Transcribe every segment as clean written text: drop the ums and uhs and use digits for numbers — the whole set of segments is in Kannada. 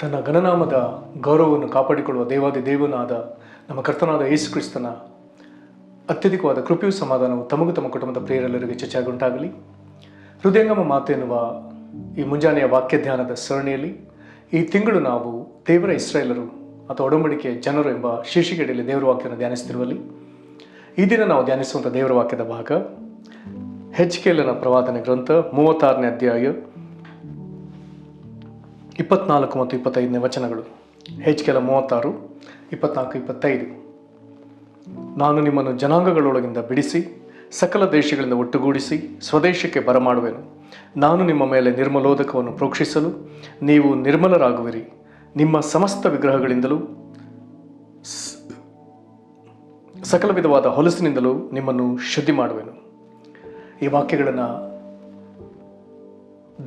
ತನ್ನ ಘನನಾಮದ ಗೌರವವನ್ನು ಕಾಪಾಡಿಕೊಳ್ಳುವ ದೇವಾದಿ ದೇವನಾದ ನಮ್ಮ ಕರ್ತನಾದ ಯೇಸು ಕ್ರಿಸ್ತನ ಅತ್ಯಧಿಕವಾದ ಕೃಪೆಯೂ ಸಮಾಧಾನವು ತಮಗೂ ತಮ್ಮ ಕುಟುಂಬದ ಪ್ರಿಯರೆಲ್ಲರಿಗೆ ಹೆಚ್ಚಾಗುಂಟಾಗಲಿ. ಹೃದಯಂಗಮ ಮಾತು ಎನ್ನುವ ಈ ಮುಂಜಾನೆಯ ವಾಕ್ಯ ಧ್ಯಾನದ ಸರಣಿಯಲ್ಲಿ ಈ ತಿಂಗಳು ನಾವು ದೇವರ ಇಸ್ರಾಯೇಲರು ಅಥವಾ ಒಡಂಬಡಿಕೆ ಜನರು ಎಂಬ ಶೀರ್ಷಿಕೆಯಲ್ಲಿ ದೇವರ ವಾಕ್ಯವನ್ನು ಧ್ಯಾನಿಸುತ್ತಿರುವಲ್ಲಿ ಈ ದಿನ ನಾವು ಧ್ಯಾನಿಸುವಂಥ ದೇವರ ವಾಕ್ಯದ ಭಾಗ ಹೆಜ್ಕೇಲನ ಪ್ರವಾದನೆ ಗ್ರಂಥ 36ನೇ ಅಧ್ಯಾಯ 24 ಮತ್ತು 25ನೇ ವಚನಗಳು. ಹೆಜ್ಕೇಲ 36, 24, 25. ನಾನು ನಿಮ್ಮನ್ನು ಜನಾಂಗಗಳೊಳಗಿಂದ ಬಿಡಿಸಿ ಸಕಲ ದೇಶಗಳಿಂದ ಒಟ್ಟುಗೂಡಿಸಿ ಸ್ವದೇಶಕ್ಕೆ ಬರಮಾಡುವೆನು. ನಾನು ನಿಮ್ಮ ಮೇಲೆ ನಿರ್ಮಲೋದಕವನ್ನು ಪ್ರೋಕ್ಷಿಸಲು ನೀವು ನಿರ್ಮಲರಾಗುವಿರಿ. ನಿಮ್ಮ ಸಮಸ್ತ ವಿಗ್ರಹಗಳಿಂದಲೂ ಸಕಲ ವಿಧವಾದ ಹೊಲಸಿನಿಂದಲೂ ನಿಮ್ಮನ್ನು ಶುದ್ಧಿ ಮಾಡುವೆನು. ಈ ವಾಕ್ಯಗಳನ್ನು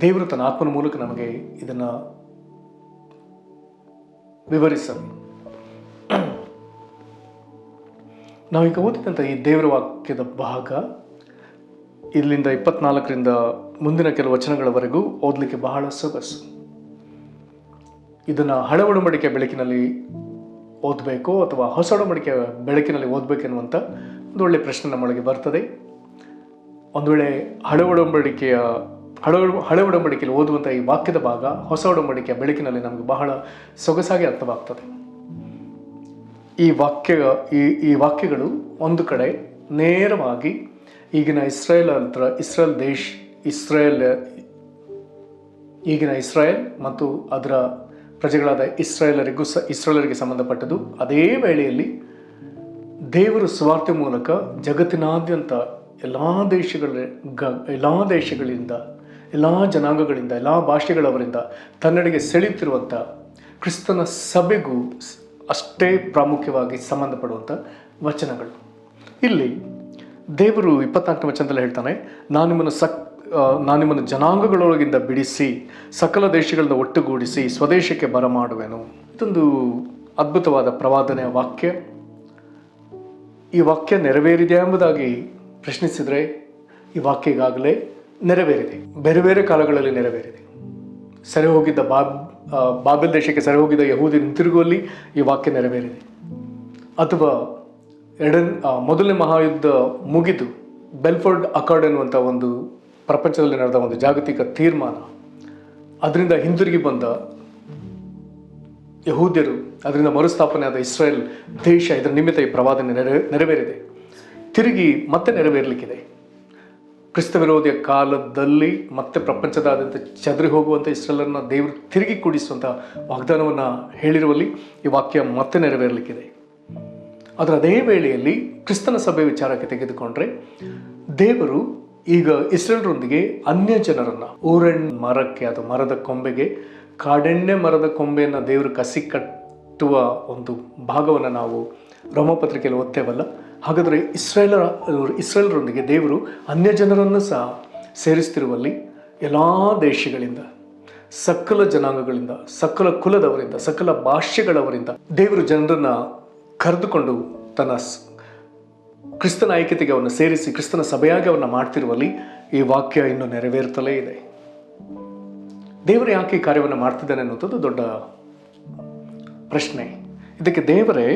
ದೇವರು ತನ್ನ ಆತ್ಮನ ಮೂಲಕ ನಮಗೆ ಇದನ್ನು ವಿವರಿಸಲಿ. ನಾವೀಗ ಓದಿದಂಥ ಈ ದೇವರ ವಾಕ್ಯದ ಭಾಗ ಇಲ್ಲಿಂದ 24ರಿಂದ ಮುಂದಿನ ಕೆಲವು ವಚನಗಳವರೆಗೂ ಓದಲಿಕ್ಕೆ ಬಹಳ ಸೊಗಸು. ಇದನ್ನು ಹಳೆ ಒಡಂಬಡಿಕೆ ಬೆಳಕಿನಲ್ಲಿ ಓದಬೇಕು ಅಥವಾ ಹೊಸ ಒಡಂಬಡಿಕೆ ಬೆಳಕಿನಲ್ಲಿ ಓದಬೇಕೆನ್ನುವಂಥ ಒಂದು ಒಳ್ಳೆಯ ಪ್ರಶ್ನೆ ನಮ್ಮೊಳಗೆ ಬರ್ತದೆ. ಒಂದು ವೇಳೆ ಹಳೆ ಒಡಂಬಡಿಕೆಯಲ್ಲಿ ಓದುವಂಥ ಈ ವಾಕ್ಯದ ಭಾಗ ಹೊಸ ಒಡಂಬಡಿಕೆಯ ಬೆಳಕಿನಲ್ಲಿ ನಮಗೆ ಬಹಳ ಸೊಗಸಾಗಿ ಅರ್ಥವಾಗ್ತದೆ. ಈ ವಾಕ್ಯಗಳು ಒಂದು ಕಡೆ ನೇರವಾಗಿ ಈಗಿನ ಇಸ್ರಾಯೇಲ್ ಮತ್ತು ಅದರ ಪ್ರಜೆಗಳಾದ ಇಸ್ರಾಯೇಲರಿಗೆ ಸಂಬಂಧಪಟ್ಟದ್ದು. ಅದೇ ವೇಳೆಯಲ್ಲಿ ದೇವರು ಸುವಾರ್ತೆ ಮೂಲಕ ಜಗತ್ತಿನಾದ್ಯಂತ ಎಲ್ಲ ದೇಶಗಳಿಂದ, ಎಲ್ಲ ಜನಾಂಗಗಳಿಂದ, ಎಲ್ಲ ಭಾಷೆಗಳವರಿಂದ ತನ್ನೆಡೆಗೆ ಸೆಳೆಯುತ್ತಿರುವಂಥ ಕ್ರಿಸ್ತನ ಸಭೆಗೂ ಅಷ್ಟೇ ಪ್ರಾಮುಖ್ಯವಾಗಿ ಸಂಬಂಧಪಡುವಂಥ ವಚನಗಳು. ಇಲ್ಲಿ ದೇವರು 24ನೇ ವಚನದಲ್ಲಿ ಹೇಳ್ತಾನೆ, ನಾನು ನಿಮ್ಮನ್ನು ಜನಾಂಗಗಳೊಳಗಿಂದ ಬಿಡಿಸಿ ಸಕಲ ದೇಶಗಳಿಂದ ಒಟ್ಟುಗೂಡಿಸಿ ಸ್ವದೇಶಕ್ಕೆ ಬರಮಾಡುವೆನು. ಇದೊಂದು ಅದ್ಭುತವಾದ ಪ್ರವಾದನೆಯ ವಾಕ್ಯ. ಈ ವಾಕ್ಯ ನೆರವೇರಿದೆ ಎಂಬುದಾಗಿ ಪ್ರಶ್ನಿಸಿದರೆ ಈ ವಾಕ್ಯ ಈಗಾಗಲೇ ನೆರವೇರಿದೆ. ಬೇರೆ ಬೇರೆ ಕಾಲಗಳಲ್ಲಿ ನೆರವೇರಿದೆ. ಸೆರೆ ಹೋಗಿದ್ದ ಬಾಬೆಲ್ ದೇಶಕ್ಕೆ ಸೆರೆ ಹೋಗಿದ್ದ ಯಹೂದಿ ಹಿಂತಿರುಗುವಲ್ಲಿ ಈ ವಾಕ್ಯ ನೆರವೇರಿದೆ. ಅಥವಾ ಮೊದಲನೇ ಮಹಾಯುದ್ಧ ಮುಗಿದು ಬೆಲ್ಫೋರ್ಡ್ ಅಕಾರ್ಡ್ ಎನ್ನುವಂಥ ಒಂದು ಪ್ರಪಂಚದಲ್ಲಿ ನಡೆದ ಒಂದು ಜಾಗತಿಕ ತೀರ್ಮಾನ, ಅದರಿಂದ ಹಿಂದಿರುಗಿ ಬಂದ ಯಹೂದ್ಯರು, ಅದರಿಂದ ಮರುಸ್ಥಾಪನೆ ಆದ ಇಸ್ರಾಯೇಲ್ ದೇಶ, ಇದರ ನಿಮಿತ್ತ ಈ ಪ್ರವಾದನೆ ನೆರವೇರಿದೆ. ತಿರುಗಿ ಮತ್ತೆ ನೆರವೇರಲಿಕ್ಕಿದೆ. ಕ್ರಿಸ್ತ ವಿರೋಧಿಯ ಕಾಲದಲ್ಲಿ ಮತ್ತೆ ಪ್ರಪಂಚದಾದ್ಯಂತ ಚದರಿ ಹೋಗುವಂಥ ಇಸ್ರಾಯೇಲನ್ನು ದೇವರು ತಿರುಗಿ ಕೂಡಿಸುವಂಥ ವಾಗ್ದಾನವನ್ನು ಹೇಳಿರುವಲ್ಲಿ ಈ ವಾಕ್ಯ ಮತ್ತೆ ನೆರವೇರಲಿಕ್ಕಿದೆ. ಅದರ ಅದೇ ವೇಳೆಯಲ್ಲಿ ಕ್ರಿಸ್ತನ ಸಭೆ ವಿಚಾರಕ್ಕೆ ತೆಗೆದುಕೊಂಡ್ರೆ ದೇವರು ಈಗ ಇಸ್ರೇಲರೊಂದಿಗೆ ಅನ್ಯ ಜನರನ್ನು ಊರೆಣ್ಣೆ ಮರಕ್ಕೆ, ಅದು ಮರದ ಕೊಂಬೆಗೆ ಕಾಡೆಣ್ಣೆ ಮರದ ಕೊಂಬೆಯನ್ನು ದೇವರು ಕಸಿ ಕಟ್ಟುವ ಒಂದು ಭಾಗವನ್ನು ನಾವು ರೋಮಪತ್ರಿಕೆಯಲ್ಲಿ ಓದ್ತೇವಲ್ಲ. ಹಾಗಾದರೆ ಇಸ್ರೇಲರೊಂದಿಗೆ ದೇವರು ಅನ್ಯ ಜನರನ್ನು ಸಹ ಸೇರಿಸ್ತಿರುವಲ್ಲಿ ಎಲ್ಲ ದೇಶಗಳಿಂದ, ಸಕಲ ಜನಾಂಗಗಳಿಂದ, ಸಕಲ ಕುಲದವರಿಂದ, ಸಕಲ ಭಾಷೆಗಳವರಿಂದ ದೇವರು ಜನರನ್ನು ಕರೆದುಕೊಂಡು ತನ್ನ ಕ್ರಿಸ್ತನ ಐಕ್ಯತೆಗೆ ಅವನ್ನ ಸೇರಿಸಿ ಕ್ರಿಸ್ತನ ಸಭೆಯಾಗಿ ಅವನ್ನ ಮಾಡ್ತಿರುವಲ್ಲಿ ಈ ವಾಕ್ಯ ಇನ್ನೂ ನೆರವೇರ್ತಲೇ ಇದೆ. ದೇವರು ಯಾಕೆ ಈ ಕಾರ್ಯವನ್ನು ಮಾಡ್ತಿದ್ದಾನೆ ಅನ್ನೋದು ದೊಡ್ಡ ಪ್ರಶ್ನೆ. ಇದಕ್ಕೆ ದೇವರೇ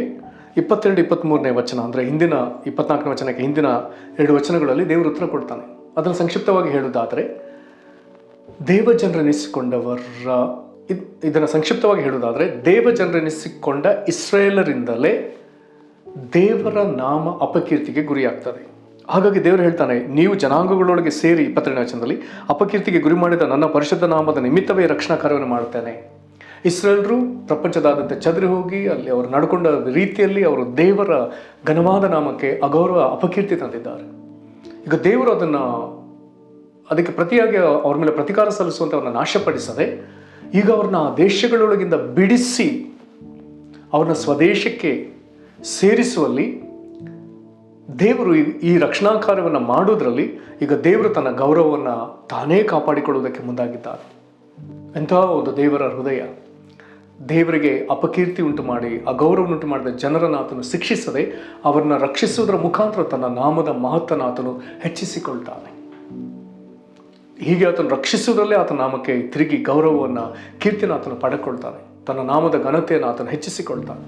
22-23ನೇ ವಚನ, ಅಂದರೆ ಹಿಂದಿನ 24ನೇ ವಚನಕ್ಕೆ ಹಿಂದಿನ 2 ವಚನಗಳಲ್ಲಿ ದೇವರು ಉತ್ತರ ಕೊಡ್ತಾನೆ. ಅದನ್ನು ಸಂಕ್ಷಿಪ್ತವಾಗಿ ಹೇಳುವುದಾದರೆ, ಇದನ್ನು ಸಂಕ್ಷಿಪ್ತವಾಗಿ ಹೇಳುವುದಾದರೆ ದೇವಜನರೆನಿಸಿಕೊಂಡ ಇಸ್ರಾಯೇಲರಿಂದಲೇ ದೇವರ ನಾಮ ಅಪಕೀರ್ತಿಗೆ ಗುರಿಯಾಗ್ತದೆ. ಹಾಗಾಗಿ ದೇವರು ಹೇಳ್ತಾನೆ, ನೀವು ಜನಾಂಗಗಳೊಳಗೆ ಸೇರಿ 22ನೇ ವಚನದಲ್ಲಿ ಅಪಕೀರ್ತಿಗೆ ಗುರಿ ಮಾಡಿದ ನನ್ನ ಪರಿಶುದ್ಧ ನಾಮದ ನಿಮಿತ್ತವೇ ರಕ್ಷಣಾ ಕಾರ್ಯವನ್ನು ಮಾಡುತ್ತೇನೆ. ಇಸ್ರಾಯೇಲರು ಪ್ರಪಂಚದಾದ್ಯಂತ ಚದರಿ ಹೋಗಿ ಅಲ್ಲಿ ಅವರು ನಡ್ಕೊಂಡ ರೀತಿಯಲ್ಲಿ ಅವರು ದೇವರ ಘನವಾದ ನಾಮಕ್ಕೆ ಅಗೌರವ, ಅಪಕೀರ್ತಿ ತಂದಿದ್ದಾರೆ. ಈಗ ದೇವರು ಅದಕ್ಕೆ ಪ್ರತಿಯಾಗಿ ಅವ್ರ ಮೇಲೆ ಪ್ರತಿಕಾರ ಸಲ್ಲಿಸುವಂತೆ ಅವ್ರನ್ನ ನಾಶಪಡಿಸದೆ ಈಗ ಅವ್ರನ್ನ ದೇಶಗಳೊಳಗಿಂದ ಬಿಡಿಸಿ ಅವ್ರನ್ನ ಸ್ವದೇಶಕ್ಕೆ ಸೇರಿಸುವಲ್ಲಿ ದೇವರು ಈ ರಕ್ಷಣಾ ಕಾರ್ಯವನ್ನು ಮಾಡೋದ್ರಲ್ಲಿ ಈಗ ದೇವರು ತನ್ನ ಗೌರವವನ್ನು ತಾನೇ ಕಾಪಾಡಿಕೊಳ್ಳುವುದಕ್ಕೆ ಮುಂದಾಗಿದ್ದಾರೆ. ಎಂತಹ ಒಂದು ದೇವರ ಹೃದಯ! ದೇವರಿಗೆ ಅಪಕೀರ್ತಿ ಉಂಟು ಮಾಡಿ ಅಗೌರವನ್ನುಂಟು ಮಾಡಿದ ಜನರನ್ನು ಆತನು ಶಿಕ್ಷಿಸದೆ ಅವರನ್ನು ರಕ್ಷಿಸುವುದರ ಮುಖಾಂತರ ತನ್ನ ನಾಮದ ಮಹತ್ತನ್ನು ಆತನು ಹೆಚ್ಚಿಸಿಕೊಳ್ತಾನೆ. ಹೀಗೆ ಆತನು ರಕ್ಷಿಸುವುದರಲ್ಲೇ ಆತನ ನಾಮಕ್ಕೆ ತಿರುಗಿ ಗೌರವವನ್ನು, ಕೀರ್ತಿನ ಆತನು ಪಡೆದುಕೊಳ್ತಾನೆ. ತನ್ನ ನಾಮದ ಘನತೆಯನ್ನು ಆತನು ಹೆಚ್ಚಿಸಿಕೊಳ್ತಾನೆ.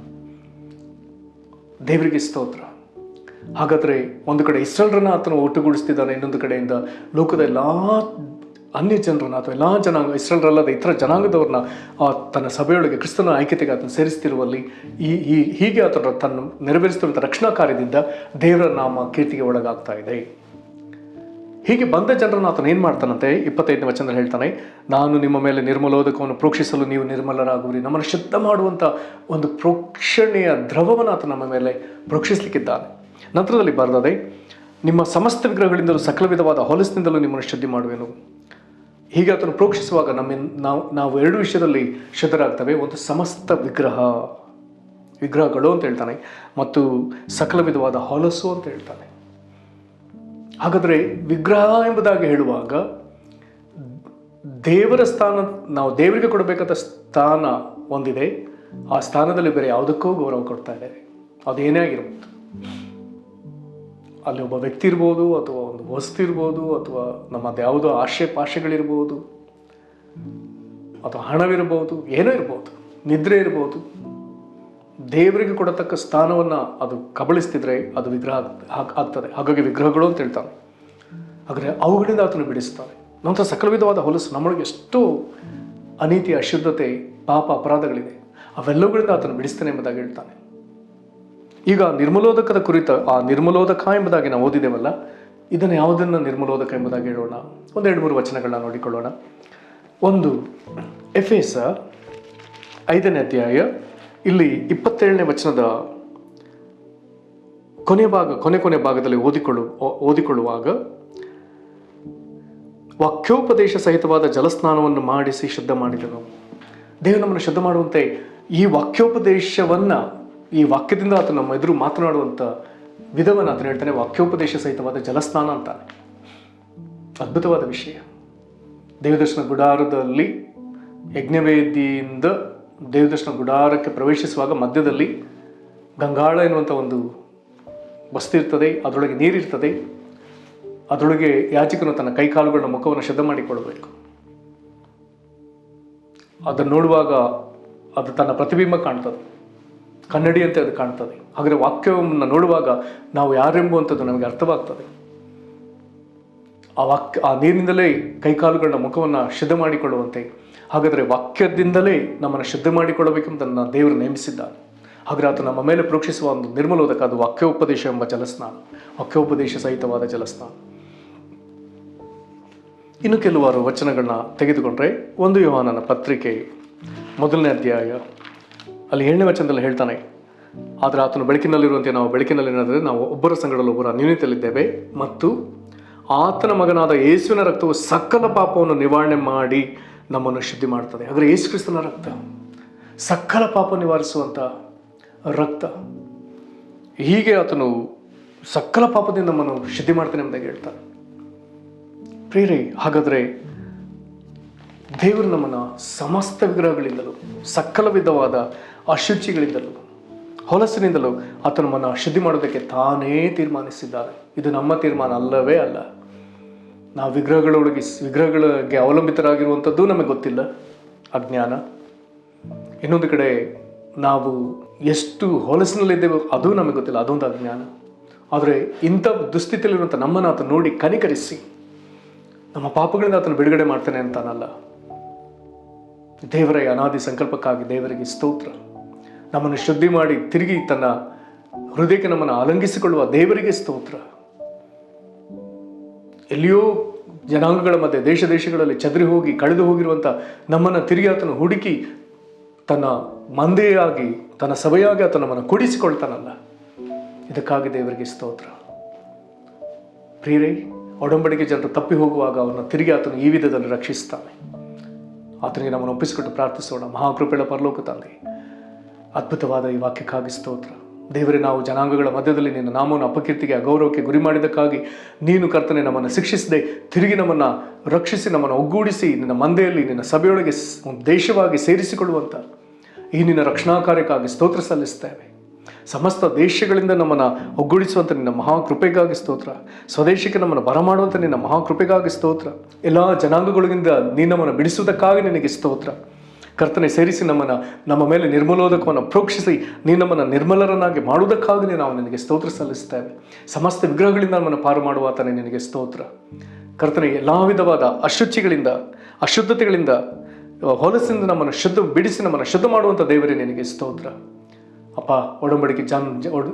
ದೇವರಿಗೆ ಸ್ತೋತ್ರ. ಹಾಗಾದರೆ ಒಂದು ಕಡೆ ಇಸ್ರಾಯೇಲರನ್ನ ಆತನು ಒಟ್ಟುಗೂಡಿಸ್ತಿದ್ದಾನೆ, ಇನ್ನೊಂದು ಕಡೆಯಿಂದ ಲೋಕದ ಎಲ್ಲ ಅನ್ಯ ಜನರನ್ನ ಅಥವಾ ಎಲ್ಲ ಜನಾಂಗ, ಇಸ್ರಾಯೇಲರಲ್ಲದ ಇತರ ಜನಾಂಗದವ್ರನ್ನ ತನ್ನ ಸಭೆಯೊಳಗೆ ಕ್ರಿಸ್ತನ ಐಕ್ಯತೆಗೆ ಆತನು ಸೇರಿಸ್ತಿರುವಲ್ಲಿ ಹೀಗೆ ಆತನ ತನ್ನ ನೆರವೇರಿಸುತ್ತಿರುವಂಥ ರಕ್ಷಣಾ ಕಾರ್ಯದಿಂದ ದೇವರ ನಾಮ ಕೀರ್ತಿಗೆ ಒಳಗಾಗ್ತಾ ಇದೆ. ಹೀಗೆ ಬಂದ ಜನರನ್ನು ಆತನು ಏನು ಮಾಡ್ತಾನಂತೆ, 25ನೇ ವಚನದಲ್ಲಿ ಹೇಳ್ತಾನೆ, ನಾನು ನಿಮ್ಮ ಮೇಲೆ ನಿರ್ಮಲೋದಕವನ್ನು ಪ್ರೋಕ್ಷಿಸಲು ನೀವು ನಿರ್ಮಲರಾಗುವಿರಿ. ನಮ್ಮನ್ನು ಶುದ್ಧ ಮಾಡುವಂಥ ಒಂದು ಪ್ರೋಕ್ಷಣೆಯ ದ್ರವವನ್ನು ಆತನು ನಮ್ಮ ಮೇಲೆ ಪ್ರೋಕ್ಷಿಸಲಿಕ್ಕಿದ್ದಾನೆ. ನಂತರದಲ್ಲಿ ಬರೆದದೆ, ನಿಮ್ಮ ಸಮಸ್ತ ವಿಗ್ರಹಗಳಿಂದಲೂ ಸಕಲ ವಿಧವಾದ ಹೊಲಸಿನಿಂದಲೂ ನಿಮ್ಮನ್ನು ಶುದ್ಧಿ ಮಾಡುವೆನು. ಹೀಗೆ ಆತನು ಪ್ರೋಕ್ಷಿಸುವಾಗ ನಾವು ಎರಡು ವಿಷಯದಲ್ಲಿ ಶುದ್ಧರಾಗ್ತವೆ. ಒಂದು ಸಮಸ್ತ ವಿಗ್ರಹಗಳು ಅಂತ ಹೇಳ್ತಾನೆ, ಮತ್ತು ಸಕಲ ವಿಧವಾದ ಹೊಲಸು ಅಂತ ಹೇಳ್ತಾನೆ. ಹಾಗಾದರೆ ವಿಗ್ರಹ ಎಂಬುದಾಗಿ ಹೇಳುವಾಗ ದೇವರ ಸ್ಥಾನ, ನಾವು ದೇವರಿಗೆ ಕೊಡಬೇಕಾದ ಸ್ಥಾನ ಒಂದಿದೆ. ಆ ಸ್ಥಾನದಲ್ಲಿ ಬೇರೆ ಯಾವುದಕ್ಕೂ ಗೌರವ ಕೊಡ್ತಾ ಇದ್ದೇವೆ. ಅದೇನೇ ಆಗಿರ್ಬೋದು, ಅಲ್ಲಿ ಒಬ್ಬ ವ್ಯಕ್ತಿ ಇರ್ಬೋದು, ಅಥವಾ ಒಂದು ವಸ್ತು ಇರ್ಬೋದು, ಅಥವಾ ನಮ್ಮದು ಯಾವುದೋ ಆಶೆಗಳಿರ್ಬೋದು, ಅಥವಾ ಹಣವಿರ್ಬೋದು, ಏನೋ ಇರ್ಬೋದು, ನಿದ್ರೆ ಇರ್ಬೋದು. ದೇವರಿಗೆ ಕೊಡತಕ್ಕ ಸ್ಥಾನವನ್ನು ಅದು ಕಬಳಿಸ್ತಿದ್ರೆ ಅದು ವಿಗ್ರಹ ಆಗ್ತದೆ. ಹಾಗಾಗಿ ವಿಗ್ರಹಗಳು ಅಂತ ಹೇಳ್ತಾನೆ. ಹಾಗಾದರೆ ಅವುಗಳಿಂದ ಆತನು ಬಿಡಿಸ್ತಾನೆ. ನಂತರ ಸಕಲ ವಿಧವಾದ ಹೊಲಸು, ನಮ್ಮೊಳಗೆ ಎಷ್ಟೋ ಅನೀತಿ, ಅಶುದ್ಧತೆ, ಪಾಪ, ಅಪರಾಧಗಳಿದೆ, ಅವೆಲ್ಲವುಗಳಿಂದ ಆತನು ಬಿಡಿಸ್ತಾನೆ ಎಂಬುದಾಗಿ ಹೇಳ್ತಾನೆ. ಈಗ ನಿರ್ಮಲೋದಕದ ಕುರಿತ ಆ ನಿರ್ಮಲೋದಕ ಎಂಬುದಾಗಿ ನಾವು ಓದಿದ್ದೇವಲ್ಲ, ಇದನ್ನು ಯಾವುದನ್ನು ನಿರ್ಮಲೋದಕ ಎಂಬುದಾಗಿ ಹೇಳೋಣ. 1-2-3 ವಚನಗಳನ್ನ ನೋಡಿಕೊಳ್ಳೋಣ. ಒಂದು ಎಫೆಸ 5ನೇ ಅಧ್ಯಾಯ, ಇಲ್ಲಿ 27ನೇ ವಚನದ ಕೊನೆ ಭಾಗದಲ್ಲಿ ಓದಿಕೊಳ್ಳುವಾಗ, ವಾಕ್ಯೋಪದೇಶ ಸಹಿತವಾದ ಜಲಸ್ನಾನವನ್ನು ಮಾಡಿಸಿ ಶುದ್ಧ ಮಾಡಿದನು. ದೇವರು ನಮ್ಮನ್ನು ಶುದ್ಧ ಮಾಡುವಂತೆ ಈ ವಾಕ್ಯೋಪದೇಶವನ್ನು, ಈ ವಾಕ್ಯದಿಂದ ಆತನು ನಮ್ಮ ಎದುರು ಮಾತನಾಡುವಂಥ ವಿಧವನ್ನು ಆತನು ಹೇಳ್ತಾನೆ. ವಾಕ್ಯೋಪದೇಶ ಸಹಿತವಾದ ಜಲಸ್ನಾನ ಅಂತಾನೆ. ಅದ್ಭುತವಾದ ವಿಷಯ. ದೇವದರ್ಶನ ಗುಡಾರದಲ್ಲಿ ಯಜ್ಞವೇದಿಯಿಂದ ದೇವದರ್ಶನ ಗುಡಾರಕ್ಕೆ ಪ್ರವೇಶಿಸುವಾಗ ಮಧ್ಯದಲ್ಲಿ ಗಂಗಾಳ ಎನ್ನುವಂಥ ಒಂದು ವಸ್ತು ಇರ್ತದೆ, ಅದರೊಳಗೆ ನೀರಿರ್ತದೆ. ಅದರೊಳಗೆ ಯಾಜಕನು ತನ್ನ ಕೈಕಾಲುಗಳನ್ನ, ಮುಖವನ್ನು ಶುದ್ಧ ಮಾಡಿಕೊಳ್ಳಬೇಕು. ಅದನ್ನು ನೋಡುವಾಗ ಅದು ತನ್ನ ಪ್ರತಿಬಿಂಬ ಕಾಣ್ತದೆ, ಕನ್ನಡಿಯಂತೆ ಅದು ಕಾಣ್ತದೆ. ಹಾಗಾದರೆ ವಾಕ್ಯವನ್ನು ನೋಡುವಾಗ ನಾವು ಯಾರೆಂಬುವಂಥದ್ದು ನಮಗೆ ಅರ್ಥವಾಗ್ತದೆ. ಆ ನೀರಿನಿಂದಲೇ ಕೈಕಾಲುಗಳನ್ನ, ಮುಖವನ್ನು ಶುದ್ಧ ಮಾಡಿಕೊಳ್ಳುವಂತೆ. ಹಾಗಾದರೆ ವಾಕ್ಯದಿಂದಲೇ ನಮ್ಮನ್ನು ಶುದ್ಧ ಮಾಡಿಕೊಳ್ಳಬೇಕೆಂಬುದನ್ನು ದೇವರು ನೇಮಿಸಿದ್ದಾನೆ. ಹಾಗಾದರೆ ಆತ ನಮ್ಮ ಮೇಲೆ ಪ್ರೋಕ್ಷಿಸುವ ಒಂದು ನಿರ್ಮಲೋದಕ, ಅದು ವಾಕ್ಯೋಪದೇಶ ಎಂಬ ಜಲಸ್ನಾನ, ವಾಕ್ಯೋಪದೇಶ ಸಹಿತವಾದ ಜಲಸ್ನಾನ. ಇನ್ನು ಕೆಲವಾರು ವಚನಗಳನ್ನ ತೆಗೆದುಕೊಂಡ್ರೆ, 1 ಯೋಹಾನನ ಪತ್ರಿಕೆ 1ನೇ ಅಧ್ಯಾಯ, ಅಲ್ಲಿ 7ನೇ ವಚನದಲ್ಲಿ ಹೇಳ್ತಾನೆ, ಆದರೆ ಆತನು ಬೆಳಕಿನಲ್ಲಿರುವಂತೆ ನಾವು ಬೆಳಕಿನಲ್ಲಿರೋದ್ರೆ ನಾವು ಒಬ್ಬರ ಸಂಗಡಲು ಒಬ್ಬರ ನ್ಯೂನತೆಯಲ್ಲಿದ್ದೇವೆ, ಮತ್ತು ಆತನ ಮಗನಾದ ಯೇಸುವಿನ ರಕ್ತವು ಸಕಲ ಪಾಪವನ್ನು ನಿವಾರಣೆ ಮಾಡಿ ನಮ್ಮನ್ನು ಶುದ್ಧಿ ಮಾಡ್ತದೆ. ಹಾಗಾದರೆ ಯೇಸು ಕ್ರಿಸ್ತನ ರಕ್ತ ಸಕಲ ಪಾಪ ನಿವಾರಿಸುವಂಥ ರಕ್ತ. ಹೀಗೆ ಆತನು ಸಕಲ ಪಾಪದಿಂದ ನಮ್ಮನ್ನು ಶುದ್ಧಿ ಮಾಡ್ತಾನೆ ಎಂಬುದಾಗಿ ಹೇಳ್ತಾನೆ. ಪ್ರಿಯರೇ, ಹಾಗಾದರೆ ದೇವರು ನಮ್ಮನ್ನು ಸಮಸ್ತ ವಿಗ್ರಹಗಳಿಂದಲೂ, ಸಕಲ ವಿಧವಾದ ಅಶುಚಿಗಳಿಂದಲೂ, ಹೊಲಸಿನಿಂದಲೂ ಆತ ನಮ್ಮನ್ನು ಶುದ್ಧಿ ಮಾಡೋದಕ್ಕೆ ತಾನೇ ತೀರ್ಮಾನಿಸಿದ್ದಾನೆ. ಇದು ನಮ್ಮ ತೀರ್ಮಾನ ಅಲ್ಲವೇ ಅಲ್ಲ. ನಾವು ವಿಗ್ರಹಗಳಿಗೆ ಅವಲಂಬಿತರಾಗಿರುವಂಥದ್ದು ನಮಗೆ ಗೊತ್ತಿಲ್ಲ, ಅಜ್ಞಾನ. ಇನ್ನೊಂದು ಕಡೆ ನಾವು ಎಷ್ಟು ಹೊಲಸಿನಲ್ಲಿದ್ದೇವೆ ಅದು ನಮಗೆ ಗೊತ್ತಿಲ್ಲ, ಅದೊಂದು ಅಜ್ಞಾನ. ಆದರೆ ಇಂಥ ದುಸ್ಥಿತಿಯಲ್ಲಿರುವಂಥ ನಮ್ಮನ್ನು ಆತ ನೋಡಿ ಕನಿಕರಿಸಿ ನಮ್ಮ ಪಾಪಗಳಿಂದ ಆತನ ಬಿಡುಗಡೆ ಮಾಡ್ತಾನೆ ಅಂತಾನಲ್ಲ. ದೇವರ ಅನಾದಿ ಸಂಕಲ್ಪಕ್ಕಾಗಿ ದೇವರಿಗೆ ಸ್ತೋತ್ರ. ನಮ್ಮನ್ನು ಶುದ್ಧಿ ಮಾಡಿ ತಿರುಗಿ ತನ್ನ ಹೃದಯಕ್ಕೆ ನಮ್ಮನ್ನು ಆಲಂಗಿಸಿಕೊಳ್ಳುವ ದೇವರಿಗೆ ಸ್ತೋತ್ರ. ಎಲ್ಲಿಯೋ ಜನಾಂಗಗಳ ಮಧ್ಯೆ, ದೇಶಗಳಲ್ಲಿ ಚದರಿ ಹೋಗಿ ಕಳೆದು ಹೋಗಿರುವಂಥ ನಮ್ಮನ್ನು ತಿರುಗಿ ಆತನು ಹುಡುಕಿ ತನ್ನ ಮಂದೆಯಾಗಿ, ತನ್ನ ಸಭೆಯಾಗಿ ಆತ ನಮ್ಮನ್ನು ಕೂಡಿಸಿಕೊಳ್ತಾನಲ್ಲ. ಇದಕ್ಕಾಗಿ ದೇವರಿಗೆ ಸ್ತೋತ್ರ. ಪ್ರಿಯರೇ, ಒಡಂಬಡಿಕೆ ಜನರು ತಪ್ಪಿ ಹೋಗುವಾಗ ಅವನ್ನ ತಿರುಗಿ ಆತನು ಈ ವಿಧದಲ್ಲಿ ರಕ್ಷಿಸ್ತಾನೆ. ಆತನಿಗೆ ನಮ್ಮನ್ನು ಒಪ್ಪಿಸಿಕೊಟ್ಟು ಪ್ರಾರ್ಥಿಸೋಣ. ಮಹಾಕೃಪೆಯ ಪರಲೋಕ ತಂದೆ, ಅದ್ಭುತವಾದ ಈ ವಾಕ್ಯಕ್ಕಾಗಿ ಸ್ತೋತ್ರ. ದೇವರೇ, ನಾವು ಜನಾಂಗಗಳ ಮಧ್ಯದಲ್ಲಿ ನಿನ್ನ ನಾಮವನ್ನು ಅಪಕೀರ್ತಿಗೆ, ಅಗೌರವಕ್ಕೆ ಗುರಿ ಮಾಡಿದ್ದಕ್ಕಾಗಿ ನೀನು ಕರ್ತನೆ ನಮ್ಮನ್ನು ಶಿಕ್ಷಿಸದೆ ತಿರುಗಿ ನಮ್ಮನ್ನು ರಕ್ಷಿಸಿ, ನಮ್ಮನ್ನು ಒಗ್ಗೂಡಿಸಿ ನಿನ್ನ ಮಂದೆಯಲ್ಲಿ, ನಿನ್ನ ಸಭೆಯೊಳಗೆ ದೇಶವಾಗಿ ಸೇರಿಸಿಕೊಳ್ಳುವಂಥ ಈ ನಿನ್ನ ರಕ್ಷಣಾ ಕಾರ್ಯಕ್ಕಾಗಿ ಸ್ತೋತ್ರ ಸಲ್ಲಿಸ್ತೇವೆ. ಸಮಸ್ತ ದೇಶಗಳಿಂದ ನಮ್ಮನ್ನು ಒಗ್ಗೂಡಿಸುವಂಥ ನಿನ್ನ ಮಹಾಕೃಪೆಗಾಗಿ ಸ್ತೋತ್ರ. ಸ್ವದೇಶಕ್ಕೆ ನಮ್ಮನ್ನು ಬರಮಾಡುವಂಥ ನಿನ್ನ ಮಹಾಕೃಪೆಗಾಗಿ ಸ್ತೋತ್ರ. ಎಲ್ಲ ಜನಾಂಗಗಳಿಂದ ನೀನು ನಮ್ಮನ್ನು ಬಿಡಿಸುವುದಕ್ಕಾಗಿ ನಿನಗೆ ಸ್ತೋತ್ರ. ಕರ್ತನೆ ಸೇರಿಸಿ ನಮ್ಮ ಮೇಲೆ ನಿರ್ಮಲೋದಕವನ್ನು ಪ್ರೋಕ್ಷಿಸಿ ನೀನು ನಮ್ಮನ್ನು ನಿರ್ಮಲರನ್ನಾಗಿ ಮಾಡುವುದಕ್ಕಾಗಿ ನಾವು ನಿನಗೆ ಸ್ತೋತ್ರ ಸಲ್ಲಿಸ್ತೇವೆ. ಸಮಸ್ತ ವಿಗ್ರಹಗಳಿಂದ ನಮ್ಮನ್ನು ಪಾರು ಮಾಡುವ ಆತನೇ ನಿನಗೆ ಸ್ತೋತ್ರ. ಕರ್ತನೆ ಎಲ್ಲ ವಿಧವಾದ ಅಶುಚಿಗಳಿಂದ, ಅಶುದ್ಧತೆಗಳಿಂದ, ಹೊಲಸಿಂದ ಬಿಡಿಸಿ ನಮ್ಮನ್ನು ಶುದ್ಧ ಮಾಡುವಂಥ ದೇವರೇ ನಿನಗೆ ಸ್ತೋತ್ರ. ಅಪ್ಪ,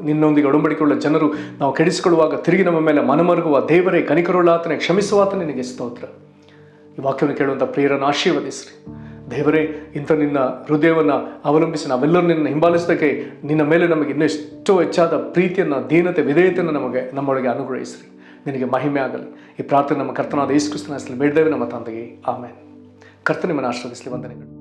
ನಿನ್ನೊಂದಿಗೆ ಒಡಂಬಡಿಕೆಯುಳ್ಳ ಜನರು ನಾವು ಕೆಡಿಸಿಕೊಳ್ಳುವಾಗ ತಿರುಗಿ ನಮ್ಮ ಮೇಲೆ ಮನಮರುಗುವ ದೇವರೇ, ಕನಿಕರುಳ್ಳಾತನೇ, ಕ್ಷಮಿಸುವಾತನೇ ನಿನಗೆ ಸ್ತೋತ್ರ. ಈ ವಾಕ್ಯವನ್ನು ಕೇಳುವಂಥ ಪ್ರಿಯರನ್ನು ಆಶೀರ್ವದಿಸ್ರಿ ದೇವರೇ. ಇಂಥ ನಿನ್ನ ಹೃದಯವನ್ನು ಅವಲಂಬಿಸಿ ನಾವೆಲ್ಲರೂ ನಿನ್ನ ಹಿಂಬಾಲಿಸೋದಕ್ಕೆ ನಿನ್ನ ಮೇಲೆ ನಮಗೆ ಇನ್ನೂ ಎಷ್ಟೋ ಹೆಚ್ಚಾದ ಪ್ರೀತಿಯನ್ನು, ದೀನತೆ, ವಿಧೇಯತೆಯನ್ನು ನಮ್ಮೊಳಗೆ ಅನುಗ್ರಹಿಸ್ರಿ. ನಿನಗೆ ಮಹಿಮೆ ಆಗಲಿ. ಈ ಪ್ರಾರ್ಥನೆ ನಮ್ಮ ಕರ್ತನಾದ ಯೇಸು ಕ್ರಿಸ್ತನ ಹೆಸರಲ್ಲಿ ಬೇಡ್ದೇವೆ ನಮ್ಮ ತಂದೆಗೆ, ಆಮೇನ್. ಕರ್ತನೆ ನಿಮ್ಮನ್ನು ಆಶೀರ್ವದಿಸಲಿ. ವಂದನೆಗಳು.